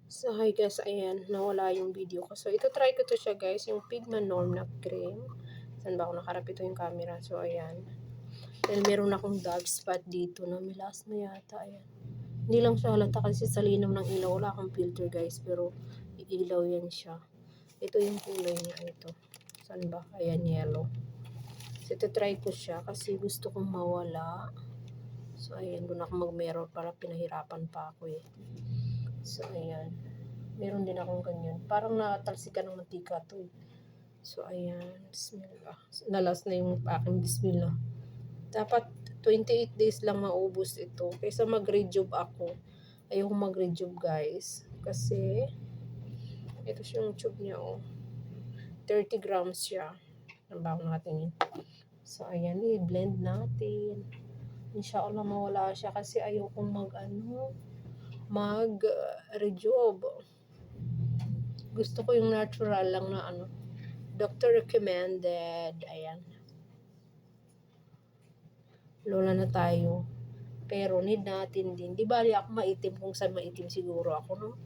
So, hi guys, ayan, nawala yung video ko. So, ito try ko to siya guys, yung Pigma Norm na cream. Saan ba ako nakarap ito yung camera? So, ayan. Dahil meron akong dark spot dito na milas na yata, ayan. Hindi lang siya halata kasi sa linaw ng ilaw. Wala akong filter guys, pero iilaw yan siya. Ito yung kulay niya, ito. Saan ba? Ayan, yellow. So, ito try ko siya kasi gusto kong mawala. So, ayan, doon ako mag-mirror para pinahirapan pa ako eh. So, ayan. Meron din akong ganyan. Parang nakatalsikan ng mantika to eh. So, ayan. Bismillah. Nalas na yung aking bismillah. Dapat 28 days lang maubos ito. Kaysa mag-rejob ako. Ayoko mag-rejob guys. Kasi, ito siya yung tube niya oh. 30 grams siya. Ang bago natin yun. So, ayan. I-blend natin. Inshallah mawala siya kasi ayokong mag-rejob. Gusto ko yung natural lang na doctor recommended. Ayan. Lola na tayo. Pero need natin din. Di bali ako maitim kung saan maitim siguro ako, no?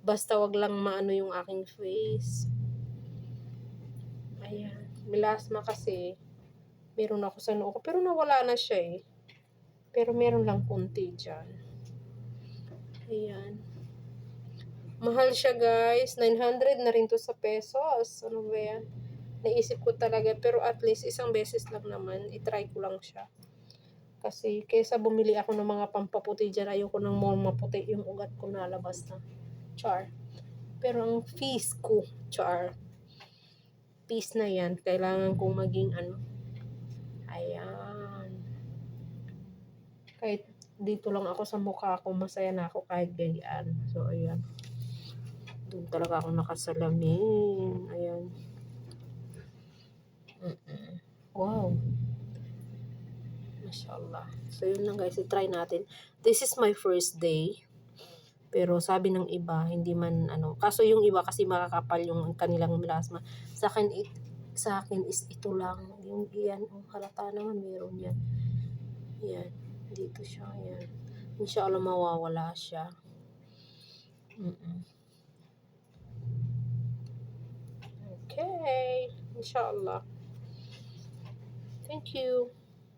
Basta wag lang maano yung aking face. Ayan. Melasma kasi. Meron ako sa noo ko. Pero nawala na siya eh. Pero meron lang konti dyan. Ayan. Mahal siya guys. 900 na rin to sa pesos. Ano ba yan? Naisip ko talaga. Pero at least isang beses lang naman. I-try ko lang siya. Kasi kaysa bumili ako ng mga pampaputi dyan, ayoko nang more maputi yung ugat ko nalabas na. Char. Pero ang face ko, char. Face na yan. Kailangan kong maging Ayan. Kahit dito lang ako sa mukha ko, masaya na ako kahit ganyan. So, ayan. Doon talaga ako nakasalamin. Ayan. Wow. Mashallah. So, yun lang guys. I-try natin. This is my first day. Pero sabi ng iba, hindi man Kaso yung iba kasi makakapal yung kanilang melasma. Sa akin is ito lang. Yung iyan, halata naman meron yan. Yan. Dito siya. Yan. Inshallah mawawala siya. Okay. Inshallah. Thank you.